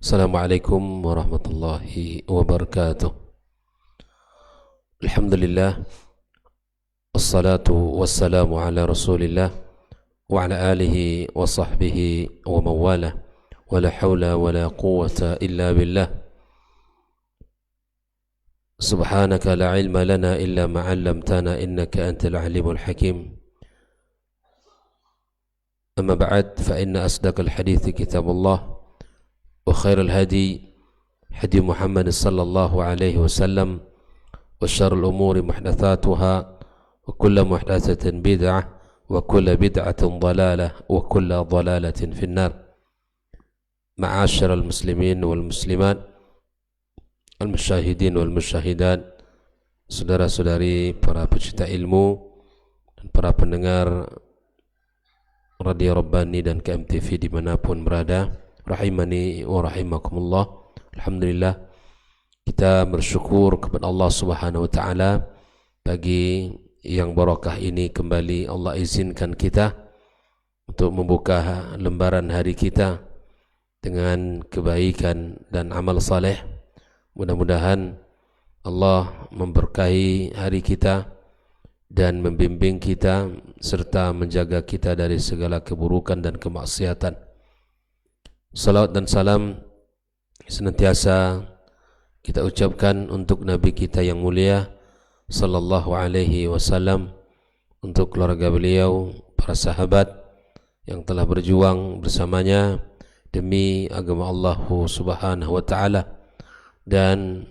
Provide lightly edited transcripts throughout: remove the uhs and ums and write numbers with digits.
Assalamualaikum warahmatullahi wabarakatuh. Alhamdulillah, wassalatu wassalamu ala rasulillah wa ala alihi wa sahbihi wa mawalah, wa la hawla wa la quwwata illa billah. Subhanaka la ilma lana illa ma 'allamtana innaka antal alimul hakim. Amma ba'd, fa inna asdaqal hadithi kitabullah wa khairul hadi hadi Muhammad sallallahu alaihi wasallam wa syarrul umuri muhdatsatuha wa kullu muhdatsatin bid'ah wa kullu bid'atin dhalalah wa kullu dhalalatin finnar. Ma'asyiral muslimin wal muslimat, al musyahidin wal musyahidat, saudara-saudari para pecinta ilmu dan para pendengar Radio Rabbani dan KMTV dimanapun berada, rahimani wa rahimakumullah. Alhamdulillah, kita bersyukur kepada Allah Subhanahu wa taala pagi yang barakah ini kembali Allah izinkan kita untuk membuka lembaran hari kita dengan kebaikan dan amal saleh. Mudah-mudahan Allah memberkahi hari kita dan membimbing kita serta menjaga kita dari segala keburukan dan kemaksiatan. Salawat dan salam senantiasa kita ucapkan untuk Nabi kita yang mulia sallallahu alaihi wasallam, untuk keluarga beliau, para sahabat yang telah berjuang bersamanya demi agama Allah Subhanahu wa taala, dan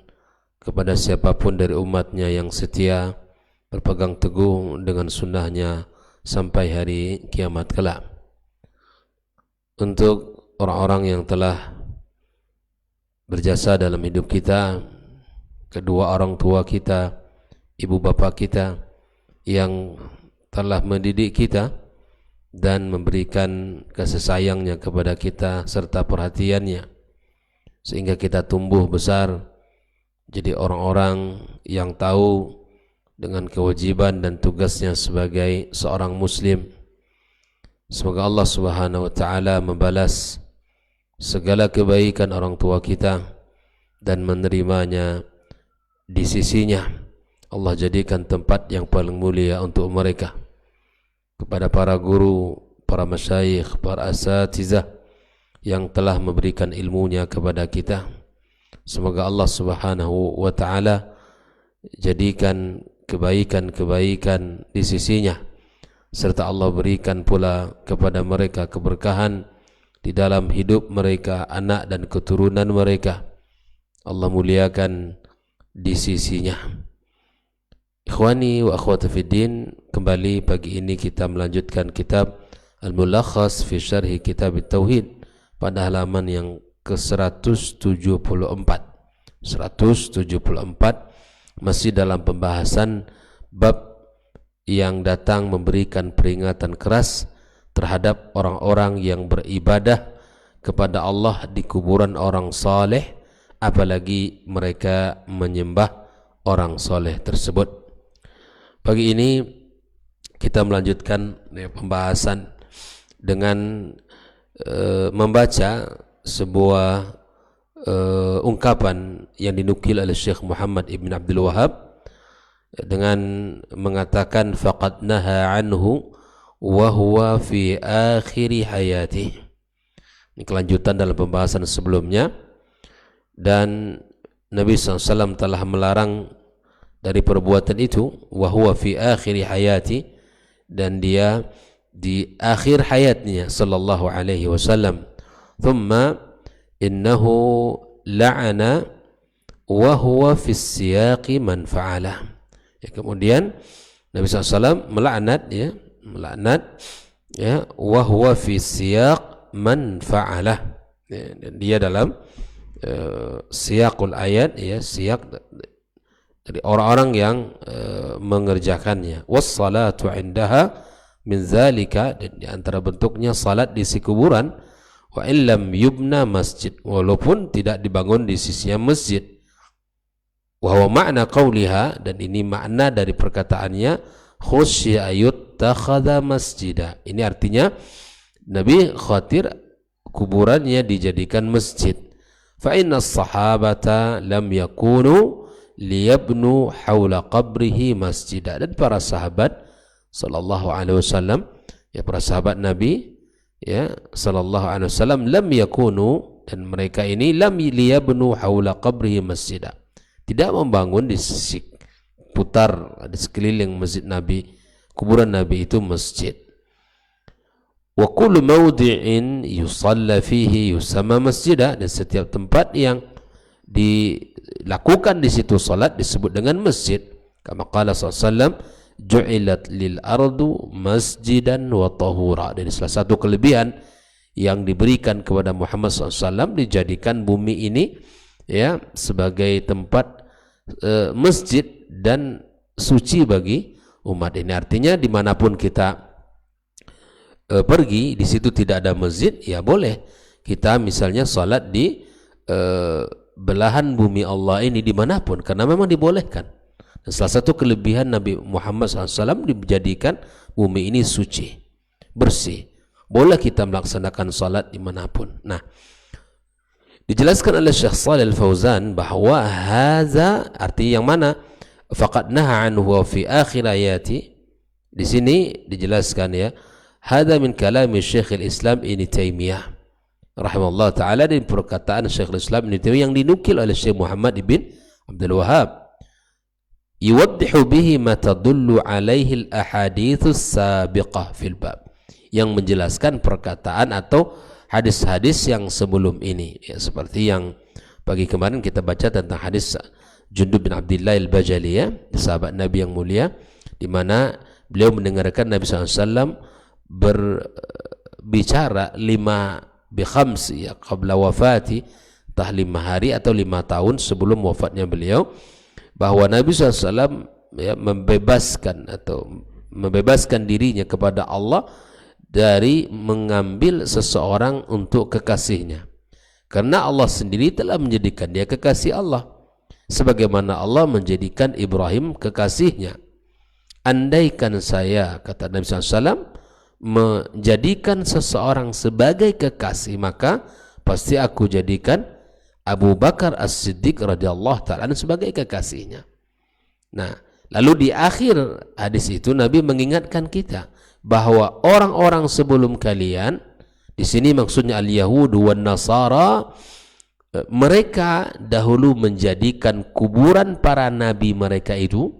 kepada siapapun dari umatnya yang setia berpegang teguh dengan sunnahnya sampai hari kiamat kelak. Untuk orang-orang yang telah berjasa dalam hidup kita, kedua orang tua kita, ibu bapa kita yang telah mendidik kita dan memberikan kasih sayangnya kepada kita serta perhatiannya sehingga kita tumbuh besar jadi orang-orang yang tahu dengan kewajiban dan tugasnya sebagai seorang muslim. Semoga Allah Subhanahu wa taala membalas segala kebaikan orang tua kita dan menerimanya di sisinya. Allah jadikan tempat yang paling mulia untuk mereka. Kepada para guru, para masyayikh, para asatizah yang telah memberikan ilmunya kepada kita, semoga Allah Subhanahu wa taala jadikan kebaikan-kebaikan di sisinya, serta Allah berikan pula kepada mereka keberkahan di dalam hidup mereka, anak dan keturunan mereka. Allah muliakan di sisinya. Ikhwani wa akhwati fiddin, kembali pagi ini kita melanjutkan kitab Al-Mulakhas fi Syarhi Kitab Tauhid pada halaman yang ke-174. 174 masih dalam pembahasan bab yang datang memberikan peringatan keras terhadap orang-orang yang beribadah kepada Allah di kuburan orang saleh, apalagi mereka menyembah orang saleh tersebut. Pagi ini kita melanjutkan pembahasan dengan membaca sebuah ungkapan yang dinukil oleh Syekh Muhammad Ibn Abdul Wahab dengan mengatakan faqad naha anhu wa huwa fi akhiri hayati. Ini kelanjutan dalam pembahasan sebelumnya, dan Nabi SAW telah melarang dari perbuatan itu, wa huwa fi akhiri hayati, dan dia di akhir hayatnya sallallahu alaihi wasallam. Thumma innahu la'ana wa huwa fi siyaqi man fa'alah. Ya, kemudian Nabi SAW melaknat wa huwa fi siyaq man fa'alah, ya, dan dia dalam siyaqul ayat, ya, siyaq dari orang-orang yang mengerjakannya. Wassalatu indaha min zalika, dan di antara bentuknya salat di si kuburan, wa illam yubna masjid, walaupun tidak dibangun di sisinya masjid. Wa huwa ma'na qawliha, dan ini makna dari perkataannya khusya yuttakhadha masjida. Ini artinya Nabi khawatir kuburannya dijadikan masjid. fa inna as-sahabata lam yakunu liyabnu haula qabrihi masjidah. Dan para sahabat sallallahu alaihi wasallam, ya para sahabat Nabi ya sallallahu alaihi wasallam, lam yakunu, dan mereka ini lam liyabnu haula qabrihi masjidah, tidak membangun di putar di sekeliling masjid Nabi, kuburan Nabi itu masjid. Wa kullu mawdi'in yusalla fihi yusamma masjidah, dan setiap tempat yang dilakukan di situ salat disebut dengan masjid. Kama qala sallallahu alaihi wasallam, ju'ilat lil ardu masjidan wa tahura. Dan salah satu kelebihan yang diberikan kepada Muhammad SAW, dijadikan bumi ini ya sebagai tempat masjid dan suci bagi umat ini. Artinya dimanapun kita pergi, di situ tidak ada masjid, ya boleh kita misalnya salat di belahan bumi Allah ini dimanapun, karena memang dibolehkan. Dan salah satu kelebihan Nabi Muhammad SAW, dijadikan bumi ini suci, bersih, boleh kita melaksanakan salat dimanapun. Nah, dijelaskan oleh Syekh Shalih Al-Fauzan bahwa hadza, arti yang mana, faqad naha anhu fi akhir ayati. Di sini dijelaskan ya, hadza min kalami Syekh Al-Islam Ibnu Taimiyah rahimahullah taala, dari perkataan Syekh Al-Islam Ibnu Taimiyah yang dinukil oleh Syekh Muhammad ibn Abdul Wahhab, yuwaddihu bihi ma tadullu alaihi al-ahaditsus sabiqah fil bab, yang menjelaskan perkataan atau hadis-hadis yang sebelum ini, ya, seperti yang pagi kemarin kita baca tentang hadis Jundub bin Abdillah al-Bajali, ya, sahabat Nabi yang mulia, di mana beliau mendengarkan Nabi SAW berbicara 5 bi khams, ya, qabla wafati, entah 5 hari atau 5 tahun sebelum wafatnya beliau, bahwa Nabi SAW ya, membebaskan dirinya kepada Allah dari mengambil seseorang untuk kekasihnya, karena Allah sendiri telah menjadikan dia kekasih Allah, sebagaimana Allah menjadikan Ibrahim kekasihnya. Andaikan saya, kata Nabi SAW, menjadikan seseorang sebagai kekasih, maka pasti aku jadikan Abu Bakar As-Siddiq radhiyallahu ta'ala sebagai kekasihnya. Nah, lalu di akhir hadis itu Nabi mengingatkan kita bahwa orang-orang sebelum kalian, di sini maksudnya al-Yahud wan Nasara, mereka dahulu menjadikan kuburan para nabi mereka itu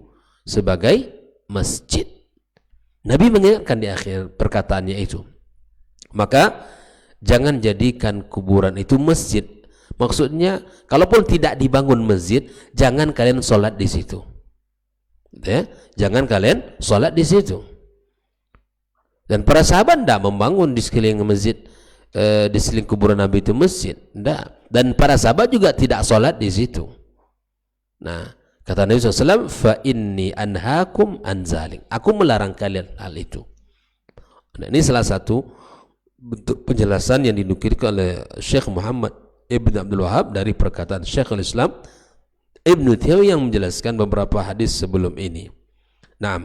sebagai masjid. Nabi mengingatkan di akhir perkataannya itu, maka jangan jadikan kuburan itu masjid. Maksudnya, kalaupun tidak dibangun masjid, jangan kalian sholat di situ. Ya, jangan kalian sholat di situ. Dan para sahabat tidak membangun di sekeliling masjid, di sekeliling kuburan Nabi itu masjid, tidak. Dan para sahabat juga tidak sholat di situ. Nah, kata Nabi SAW, fa inni anhaakum an zalik, aku melarang kalian hal itu. Nah, ini salah satu bentuk penjelasan yang dinukilkan oleh Syekh Muhammad Ibn Abdul Wahhab dari perkataan Syekh Al-Islam Ibnu Taimiyah yang menjelaskan beberapa hadis sebelum ini. Nah,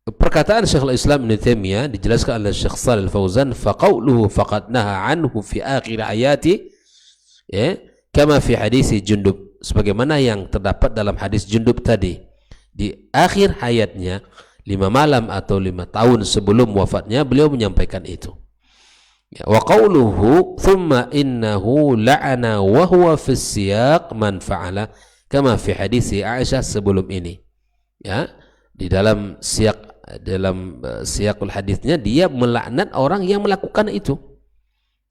perkataan Syekh Al-Islam Ibnu Taimiyah dijelaskan oleh Syekh Shalih Al-Fauzan, faqauluhu faqad naha anhu fi akhir ayati, ya, kama fi hadis Jundub, sebagaimana yang terdapat dalam hadis Jundub tadi. Di akhir hayatnya, 5 malam atau 5 tahun sebelum wafatnya, beliau menyampaikan itu. Wa qawluhu thumma innahu la'ana wa huwa fi siyaq man fa'ala kama fi hadis Aisyah sebelum ini, ya, di dalam siyaqul hadisnya dia melaknat orang yang melakukan itu,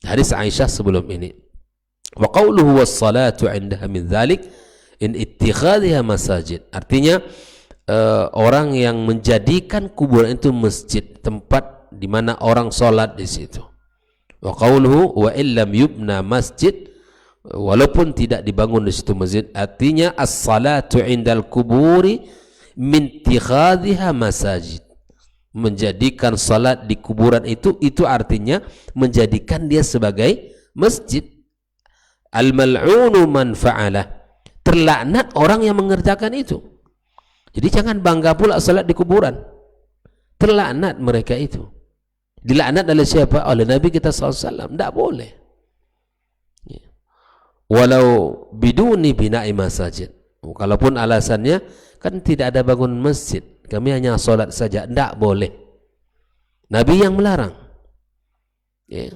hadis Aisyah sebelum ini. Wa qawluhu was salatu 'indaha min dzalik in ittikhadhiha masajid, artinya orang yang menjadikan kuburan itu masjid, tempat di mana orang salat di situ. Wa qawluhu wa illam yubna masjid, walaupun tidak dibangun di situ masjid, artinya as-salatu 'indal kuburi min ittikhadhiha masajid, menjadikan salat di kuburan itu artinya menjadikan dia sebagai masjid. Al-mal'unu man fa'ala, terlaknat orang yang mengerjakan itu. Jadi jangan bangga pula salat di kuburan, terlaknat mereka itu. Dilaknat oleh siapa? Oleh Nabi kita SAW. Tidak boleh. walau biduni bina'i masajid. Kalaupun alasannya kan tidak ada bangun masjid, kami hanya sholat saja, tidak boleh. Nabi yang melarang. Ya.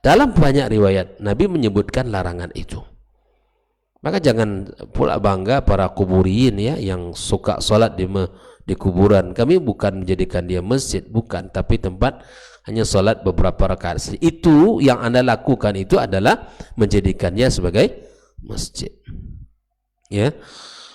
Dalam banyak riwayat Nabi menyebutkan larangan itu. Maka jangan pula bangga para kuburiin ya yang suka sholat di kuburan. Kami bukan menjadikan dia masjid, bukan, tapi tempat hanya sholat beberapa rakaat. Itu yang Anda lakukan itu adalah menjadikannya sebagai masjid. Ya.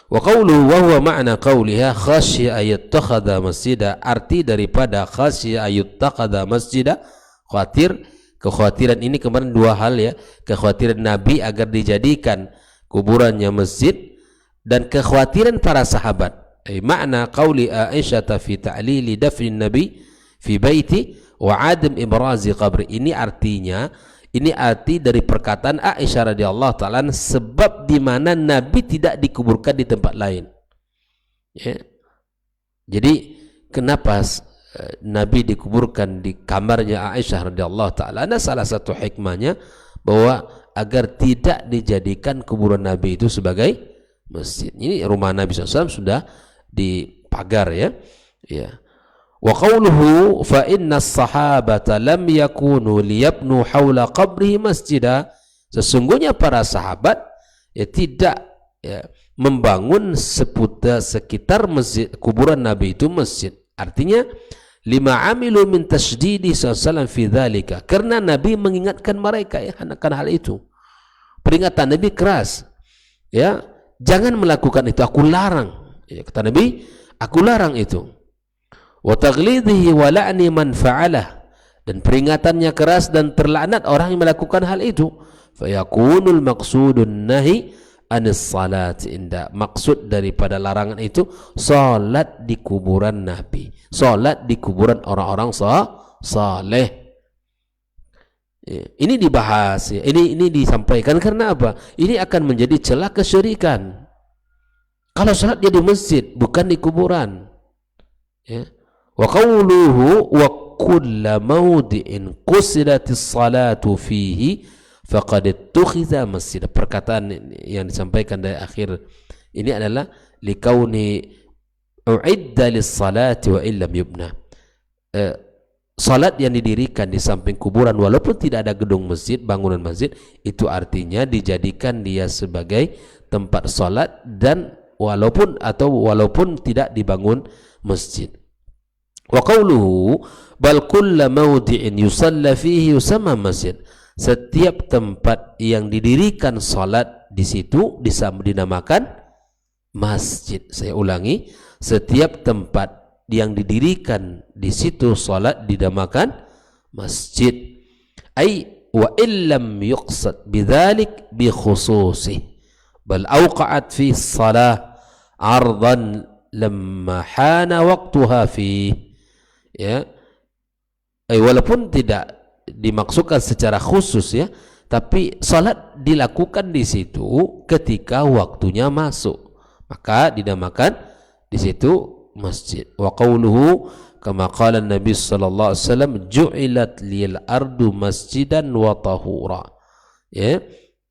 Wa qawluhu wa huwa ma'na qawliha khasya ayattakhadha masjida. Arti daripada khasya ayattakhadha masjida, khawatir. Kekhawatiran ini kemarin dua hal ya. Kekhawatiran Nabi agar dijadikan kuburannya masjid, dan kekhawatiran para sahabat. Makna qauli Aisyah fi ta'lili dafnin Nabi fi baiti wa adam ibrazi qabri. Ini artinya, ini arti dari perkataan Aisyah radhiyallahu taala sebab di mana Nabi tidak dikuburkan di tempat lain. Ya. Jadi kenapa Nabi dikuburkan di kamarnya Aisyah radhiyallahu taala? Ada salah satu hikmahnya bahwa agar tidak dijadikan kuburan Nabi itu sebagai masjid. Ini rumah Nabi SAW sudah dipagar ya. Ya. Wa qawluhu fa inna as-sahabata lam yakunu liyabnu hawla qabrihi masjida. Sesungguhnya para sahabat ya tidak ya, membangun sekitar masjid kuburan Nabi itu masjid. Artinya lima amilu min tasydidi sallallahu fi dzalika, karena Nabi mengingatkan mereka ya akan hal itu. Peringatan Nabi keras ya, jangan melakukan itu, aku larang ya, kata Nabi, aku larang itu. Wa taghlidihi wa la'ni man fa'alah, dan peringatannya keras dan terlaknat orang yang melakukan hal itu. Fa yakunul maqsudun nahi anis salat inda, maksud daripada larangan itu salat di kuburan Nabi, salat di kuburan orang-orang saleh. Ini dibahas ya. Ini disampaikan karena apa? Ini akan menjadi celah kesyirikan. Kalau salat dia di masjid bukan di kuburan. Ya. Wa qawluhu wa kullu mawdi'in qusidatis salatu fihi faqad ittukhidha masjid. Perkataan yang disampaikan dari akhir ini adalah likauni uidda lis-salati wa illam yubna. Salat yang didirikan di samping kuburan walaupun tidak ada gedung masjid, bangunan masjid, itu artinya dijadikan dia sebagai tempat salat dan walaupun tidak dibangun masjid. Wa qawluhu bal kullu mawdi'in yusalla fihi yusamma masjid. Setiap tempat yang didirikan salat di situ dinamakan masjid. Saya ulangi, setiap tempat yang didirikan di situ salat dinamakan masjid. Ai wa illam yuqsad bidzalik bi khususih bal awqa'at fi shalah 'ardan lamma hana waqtuha fi. Ya. Walaupun tidak dimaksudkan secara khusus ya, tapi salat dilakukan di situ ketika waktunya masuk, maka dinamakan di situ masjid. Wa qawluhu kama qala Nabi sallallahu alaihi wasallam ju'ilat lil ardu masjidan wa tahura. Ya.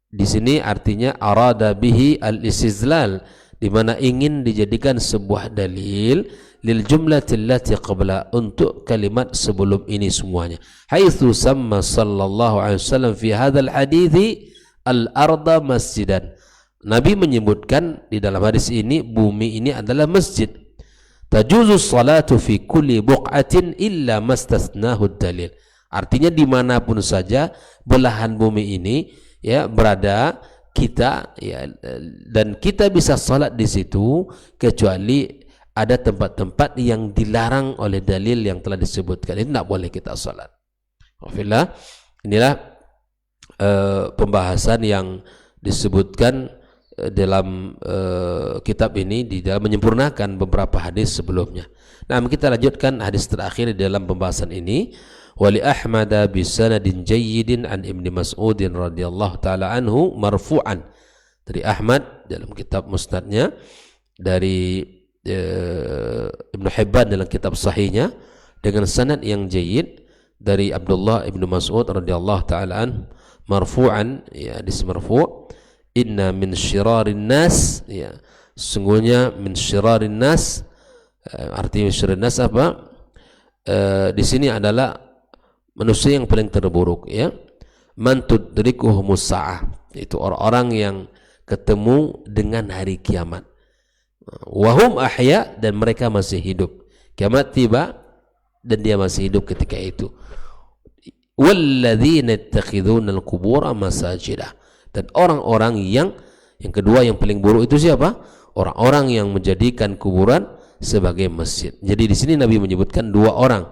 Di sini artinya arada bihi al-istizlal, di mana ingin dijadikan sebuah dalil lil jumlati allati qabla, untuk kalimat sebelum ini semuanya. Haitsu samma sallallahu alaihi wasallam fi hadzal hadithi al-arda masjidan. Nabi menyebutkan di dalam hadis ini bumi ini adalah masjid. Tajuzu salatu fi kulli buq'atin illa mastathnahu dalil. Artinya dimanapun saja belahan bumi ini ya berada kita ya, dan kita bisa salat di situ kecuali ada tempat-tempat yang dilarang oleh dalil yang telah disebutkan, itu tidak boleh kita salat. Alhamdulillah, inilah pembahasan yang disebutkan dalam kitab ini di dalam menyempurnakan beberapa hadis sebelumnya. Nah, kita lanjutkan hadis terakhir di dalam pembahasan ini. Wali Ahmad bi sanadin jayyidin an Ibnu Mas'ud radhiyallahu taala anhu marfu'an. Dari Ahmad dalam kitab musnadnya, dari Ibnu Hibban dalam kitab sahihnya dengan sanad yang jayyid dari Abdullah Ibnu Mas'ud radhiyallahu taala anhu marfu'an, ya hadis marfu'. inna min syirarin nas, ya, sungguhnya min syirarin nas, artinya syirarin nas apa? Di sini adalah manusia yang paling terburuk, ya. Man tudrikuhumus sa'ah, itu orang-orang yang ketemu dengan hari kiamat. Wahum ahya, dan mereka masih hidup. Kiamat tiba dan dia masih hidup ketika itu. Walladzina yattakhiduna al-qubura masajida, dan orang-orang yang kedua yang paling buruk itu siapa? Orang-orang yang menjadikan kuburan sebagai masjid. Jadi di sini Nabi menyebutkan dua orang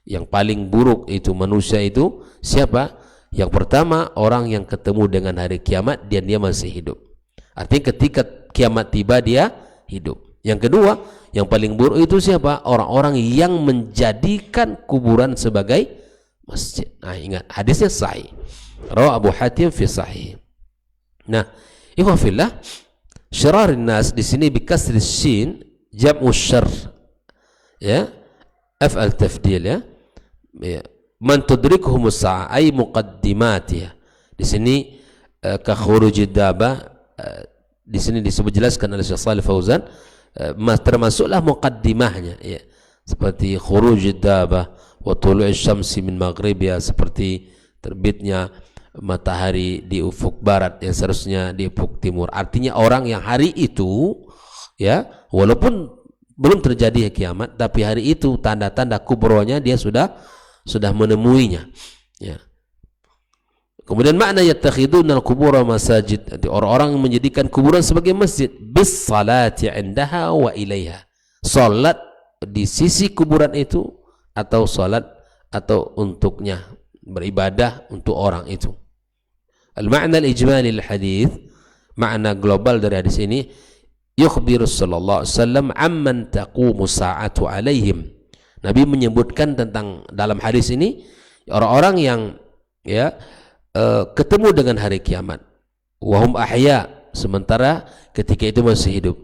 yang paling buruk itu manusia itu siapa? Yang pertama, orang yang ketemu dengan hari kiamat dan dia masih hidup. Artinya ketika kiamat tiba dia hidup. Yang kedua, yang paling buruk itu siapa? Orang-orang yang menjadikan kuburan sebagai masjid. Nah, ingat hadisnya sahih. Rawi Abu Hatim fi sahih. Nah, ikhwafillah, syirarin nas di sini bi kasri shin jam'u syarr, ya, af'al tafdil, ya, man tudrikuhumus sa'ah ay muqaddimatiha. Di sini ka khurujid dabah, di sini disebut jelaskan oleh Syekh Shalih Fauzan, termasuklah muqaddimahnya, ya, seperti khurujid dabah wa tulu'is syamsi min maghribiha, seperti terbitnya matahari di ufuk barat yang seharusnya di ufuk timur. Artinya orang yang hari itu, ya, walaupun belum terjadi kiamat, tapi hari itu tanda-tanda kubronya dia sudah menemuinya, ya. Kemudian makna yattakhiduna al-qubura masajid, orang-orang yang menjadikan kuburan sebagai masjid, bis salati indaha wa ilaiha, salat di sisi kuburan itu, atau salat atau untuknya, beribadah untuk orang itu. Al-ma'na al-ijmali al-hadith, makna global dari hadis ini, yukhbiru sallallahu alaihi wasallam amman taqumu sa'atu alaihim. Nabi menyebutkan tentang dalam hadis ini orang-orang yang, ya, ketemu dengan hari kiamat. Wahum ahya, sementara ketika itu masih hidup.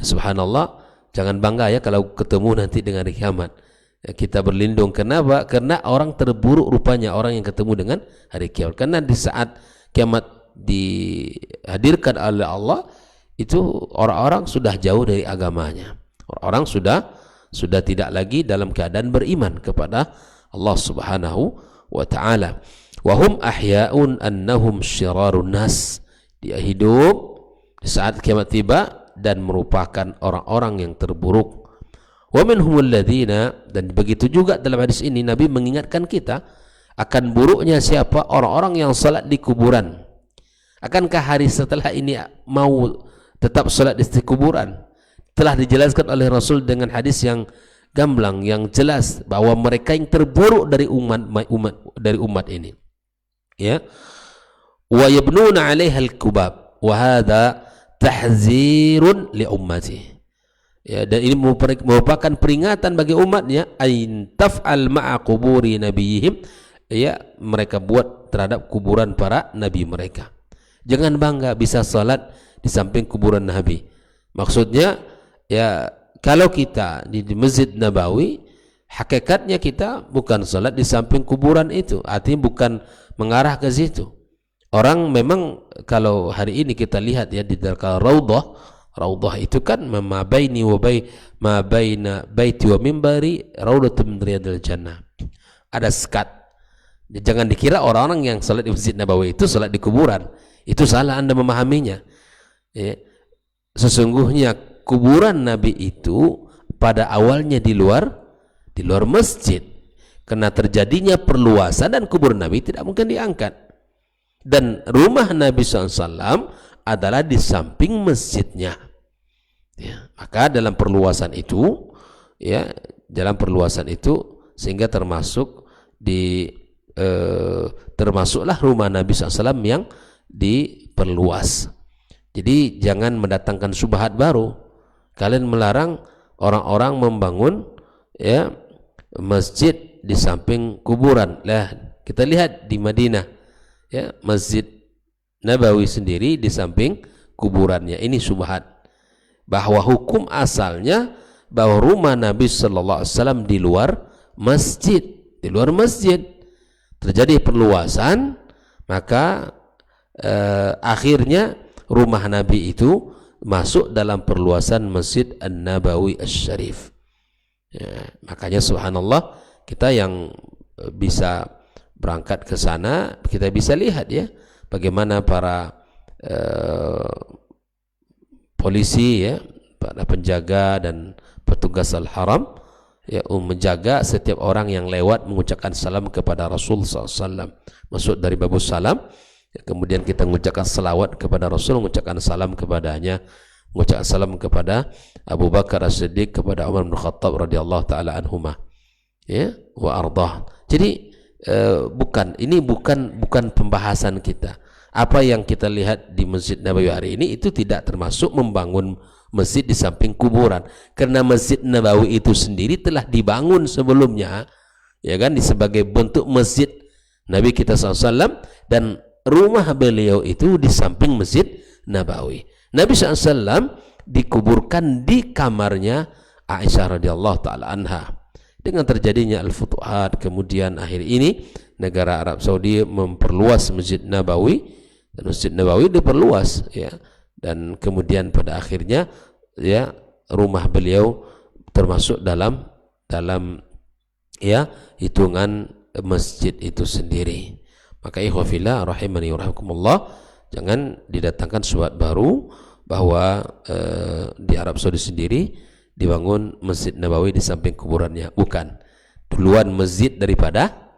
Subhanallah, jangan bangga ya kalau ketemu nanti dengan hari kiamat. Ya, kita berlindung. Kenapa? Karena orang terburuk rupanya orang yang ketemu dengan hari kiamat. Karena di saat kiamat dihadirkan oleh Allah, itu orang-orang sudah jauh dari agamanya. Orang-orang sudah tidak lagi dalam keadaan beriman kepada Allah Subhanahu wa ta'ala. Wahum ahya'un annahum syirarun nas, dia hidup di saat kiamat tiba dan merupakan orang-orang yang terburuk. Wa minhumul ladzina, dan begitu juga dalam hadis ini Nabi mengingatkan kita akan buruknya siapa? Orang-orang yang salat di kuburan. Akankah hari setelah ini mau tetap salat di kuburan? Telah dijelaskan oleh Rasul dengan hadis yang gamblang, yang jelas, bahwa mereka yang terburuk dari umat ini, ya. Wa yabnuna 'alaiha al-kubab wa hadha tahzirun li ummati, ya, dan ini merupakan peringatan bagi umatnya, ain taf'al ma'a quburi nabiyihim, ya, mereka buat terhadap kuburan para nabi mereka. Jangan bangga bisa salat di samping kuburan Nabi. Maksudnya, ya, kalau kita di Masjid Nabawi, hakikatnya kita bukan salat di samping kuburan itu, artinya bukan mengarah ke situ. Orang memang kalau hari ini kita lihat, ya, di dekat Raudhah itu kan ma baina baiti wa mimbari raudatun min riyadil jannah. Ada sekat. Jangan dikira orang-orang yang salat di Masjid Nabawi itu salat di kuburan. Itu salah Anda memahaminya. Ya. Sesungguhnya kuburan Nabi itu pada awalnya di luar masjid. Karena terjadinya perluasan dan kuburan Nabi tidak mungkin diangkat. Dan rumah Nabi SAW adalah di samping masjidnya. Ya, maka dalam perluasan itu, ya, sehingga termasuklah rumah Nabi SAW yang diperluas. Jadi jangan mendatangkan syubhat baru. Kalian melarang orang-orang membangun, ya, masjid di samping kuburan. Lah, kita lihat di Madinah, ya, Masjid Nabawi sendiri di samping kuburannya. Ini syubhat. Bahwa hukum asalnya bahwa rumah Nabi sallallahu alaihi wasallam di luar masjid, terjadi perluasan, maka akhirnya rumah Nabi itu masuk dalam perluasan Masjid An-Nabawi Asy-Syarif. Ya, makanya subhanallah, kita yang bisa berangkat ke sana, kita bisa lihat ya bagaimana para polisi ya, para penjaga dan petugas Al-Haram ya, menjaga setiap orang yang lewat mengucapkan salam kepada Rasul SAW. Masuk dari babus salam, ya, kemudian kita mengucapkan salawat kepada Rasul, mengucapkan salam kepadanya, mengucapkan salam kepada Abu Bakar As-Siddiq, kepada Umar bin Khattab radhiyallahu taala anhuma, ya, wa ardah. Jadi bukan pembahasan kita. Apa yang kita lihat di Masjid Nabawi hari ini itu tidak termasuk membangun masjid di samping kuburan, karena Masjid Nabawi itu sendiri telah dibangun sebelumnya, ya kan, sebagai bentuk masjid Nabi kita SAW, dan rumah beliau itu di samping Masjid Nabawi. Nabi SAW dikuburkan di kamarnya Aisyah radhiyallahu taala anha. Dengan terjadinya Al-Futuhat, kemudian akhir ini negara Arab Saudi memperluas Masjid Nabawi, dan Masjid Nabawi diperluas ya, dan kemudian pada akhirnya ya rumah beliau termasuk dalam ya hitungan masjid itu sendiri. Maka ikhwafillah rahimani rahimakumullah, jangan didatangkan suatu baru bahwa di Arab Saudi sendiri dibangun Masjid Nabawi di samping kuburannya. Bukan, duluan masjid daripada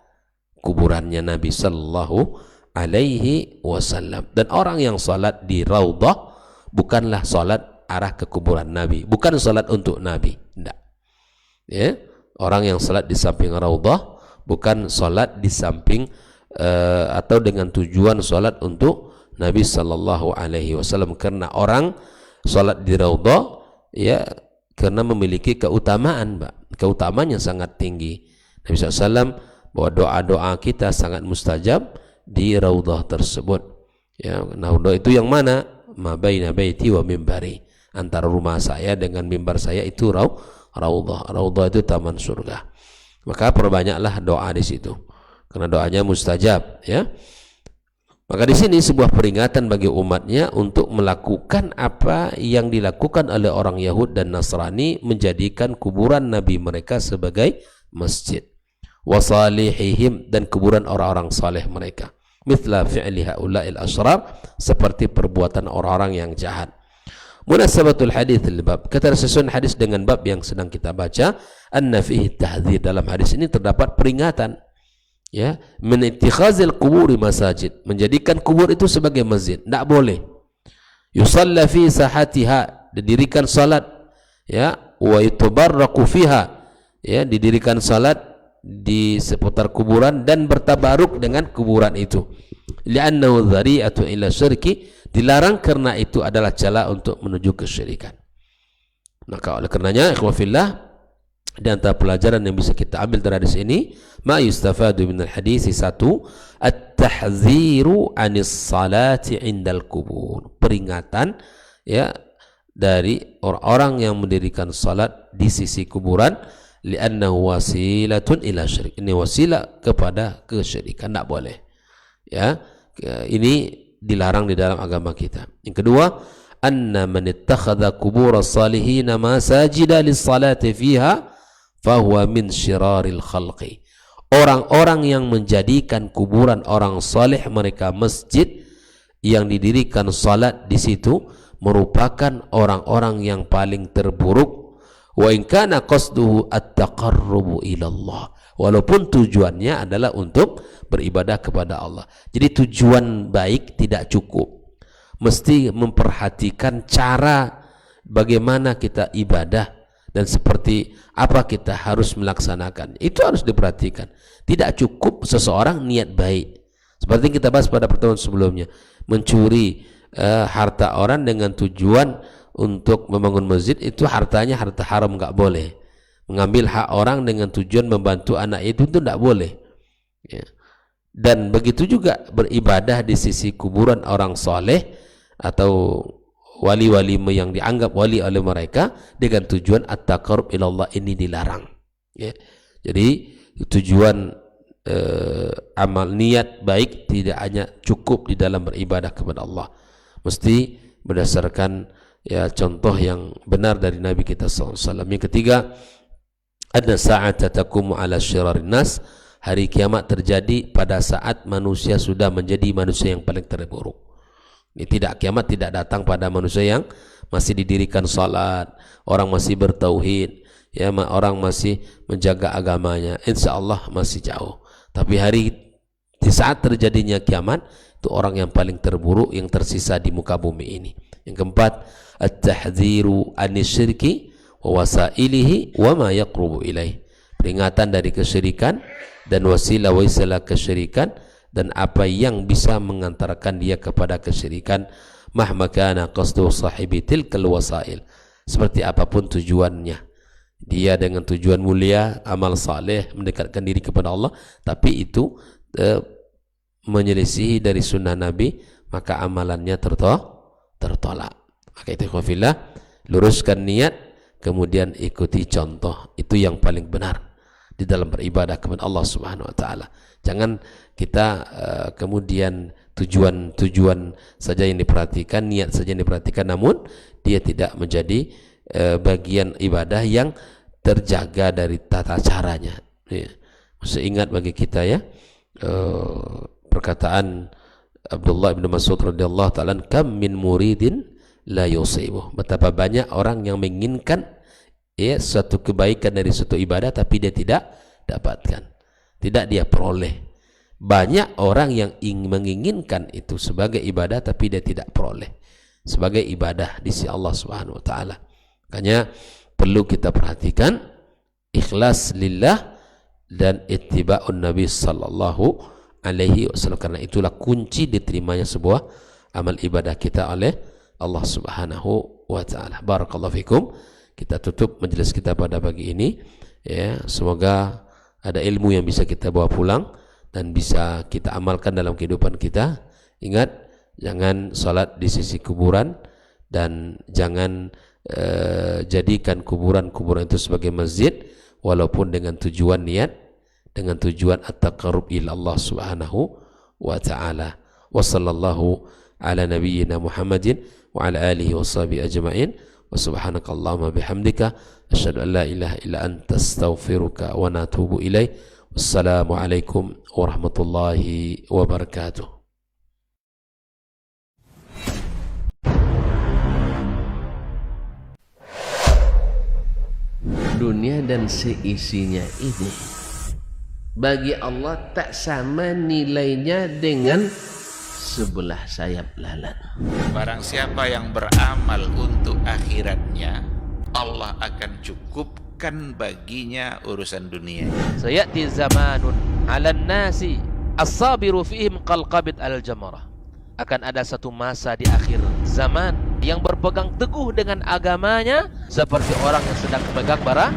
kuburannya Nabi sallallahu alaihi wasallam. Dan orang yang salat di Raudhah bukanlah salat arah ke kuburan Nabi, bukan salat untuk Nabi, tidak. Ya, orang yang salat di samping Raudhah bukan salat di samping atau dengan tujuan salat untuk Nabi sallallahu alaihi wasallam, karena orang salat di Raudhah ya karena memiliki keutamaan, keutamaan yang sangat tinggi. Nabi SAW bahwa doa-doa kita sangat mustajab di Raudhah tersebut. Ya, Raudhah itu yang mana? Ma baina baiti wa mimbari, antara rumah saya dengan mimbar saya itu Raudhah. Raudhah itu taman surga. Maka perbanyaklah doa di situ, karena doanya mustajab. Ya. Maka di sini sebuah peringatan bagi umatnya untuk melakukan apa yang dilakukan oleh orang Yahud dan Nasrani, menjadikan kuburan Nabi mereka sebagai masjid. Wasalihihim, dan kuburan orang-orang saleh mereka. Mithla fi'li haula'il asyrar, seperti perbuatan orang-orang yang jahat. Munasabatul hadits al-bab, ketersusunan hadis dengan bab yang sedang kita baca. Anna fihi tahdzir, dalam hadis ini terdapat peringatan ya, min ittikhazil quburi masajid, menjadikan kubur itu sebagai masjid, tidak boleh. Yusalla fi sahatiha, didirikan salat ya, wa yutabarraku fiha, ya, didirikan salat di seputar kuburan dan bertabaruk dengan kuburan itu. Li'annahu dhari'atu ila syirki, dilarang karena itu adalah celah untuk menuju kesyirikan. Maka oleh karenanya ikhwafillah, di antara pelajaran yang bisa kita ambil dari hadis ini, ma yustafadu minal hadis, satu, at-tahziru anis salati indal kubur, peringatan ya dari orang-orang yang mendirikan salat di sisi kuburan, li'annahu wasilatun ila syirik, ini wasilah kepada kesyirikan, tidak boleh ya, ini dilarang di dalam agama kita. Yang kedua, anna man ittakhadha kubur as-salihin masajida lis-salati fiha fahuwa min syiraril khalqi, orang-orang yang menjadikan kuburan orang saleh mereka masjid yang didirikan salat di situ merupakan orang-orang yang paling terburuk. Wa in kana qasduhu at-taqarrubu ila Allah, walaupun tujuannya adalah untuk beribadah kepada Allah. Jadi tujuan baik tidak cukup, mesti memperhatikan cara bagaimana kita ibadah dan seperti apa kita harus melaksanakan. Itu harus diperhatikan. Tidak cukup seseorang niat baik, seperti kita bahas pada pertemuan sebelumnya, mencuri harta orang dengan tujuan untuk membangun masjid, itu hartanya harta haram, nggak boleh. Mengambil hak orang dengan tujuan membantu anak itu tidak boleh ya. Dan begitu juga beribadah di sisi kuburan orang soleh atau wali-wali yang dianggap wali oleh mereka dengan tujuan at-taqarrub ilallah, ini dilarang ya. Jadi tujuan amal niat baik tidak hanya cukup di dalam beribadah kepada Allah, mesti berdasarkan ya contoh yang benar dari Nabi kita SAW. Yang ketiga, ada saat taqumu ala syirarin nas, hari kiamat terjadi pada saat manusia sudah menjadi manusia yang paling terburuk. Ini kiamat tidak datang pada manusia yang masih didirikan salat, orang masih bertauhid, ya orang masih menjaga agamanya. Insya Allah masih jauh. Tapi di saat terjadinya kiamat, itu orang yang paling terburuk yang tersisa di muka bumi ini. Yang keempat, at-tahdziru anisyirki wa wasailihi wa ma yaqrubu ilaih. Peringatan dari kesyirikan dan wasilah kesyirikan dan apa yang bisa mengantarkan dia kepada kesyirikan. Mahma kana qasdu sahibi tilkal wasail. Seperti apapun tujuannya. Dia dengan tujuan mulia, amal saleh, mendekatkan diri kepada Allah, tapi itu menyelisihi dari sunnah Nabi, maka amalannya tertolak. Maka itu khafillah, luruskan niat, kemudian ikuti contoh. Itu yang paling benar di dalam beribadah kepada Allah Subhanahu wa taala. Jangan kita kemudian tujuan saja yang diperhatikan, niat saja yang diperhatikan, namun dia tidak menjadi bagian ibadah yang terjaga dari tata caranya. Ya. Masih ingat bagi kita ya perkataan Abdullah bin Mas'ud radhiyallahu taala, kam min muridin la yusibuh. Betapa banyak orang yang menginginkan ya suatu kebaikan dari suatu ibadah tapi dia tidak dapatkan, tidak dia peroleh. Banyak orang yang menginginkan itu sebagai ibadah tapi dia tidak peroleh sebagai ibadah di sisi Allah Subhanahu wa taala. Makanya perlu kita perhatikan ikhlas lillah dan ittiba'un Nabi sallallahu alaihi wasallam, karena itulah kunci diterimanya sebuah amal ibadah kita oleh Allah Subhanahu wa taala. Barakallahu fikum. Kita tutup majelis kita pada pagi ini ya, semoga ada ilmu yang bisa kita bawa pulang dan bisa kita amalkan dalam kehidupan kita. Ingat, jangan salat di sisi kuburan dan jangan jadikan kuburan-kuburan itu sebagai masjid, walaupun dengan tujuan niat, dengan tujuan at-taqarrub ila Allah Subhanahu wa taala. Wa sallallahu ala nabiyyina Muhammadin wa ala alihi wa sahbihi ajma'in. Wa subhanakallahumma bihamdika asyhadu an la ilaha illa anta astaghfiruka wa natubu ilaik. Wassalamu alaikum warahmatullahi wabarakatuh. Dunia dan seisinya ini bagi Allah tak sama nilainya dengan sebelah sayap lalat. Barang siapa yang beramal untuk akhiratnya, Allah akan cukupkan baginya urusan dunia. Sayati zamanun 'alan nasi as-sabiru fihim qalqabit al-jamarah. Akan ada satu masa di akhir zaman yang berpegang teguh dengan agamanya seperti orang yang sedang memegang bara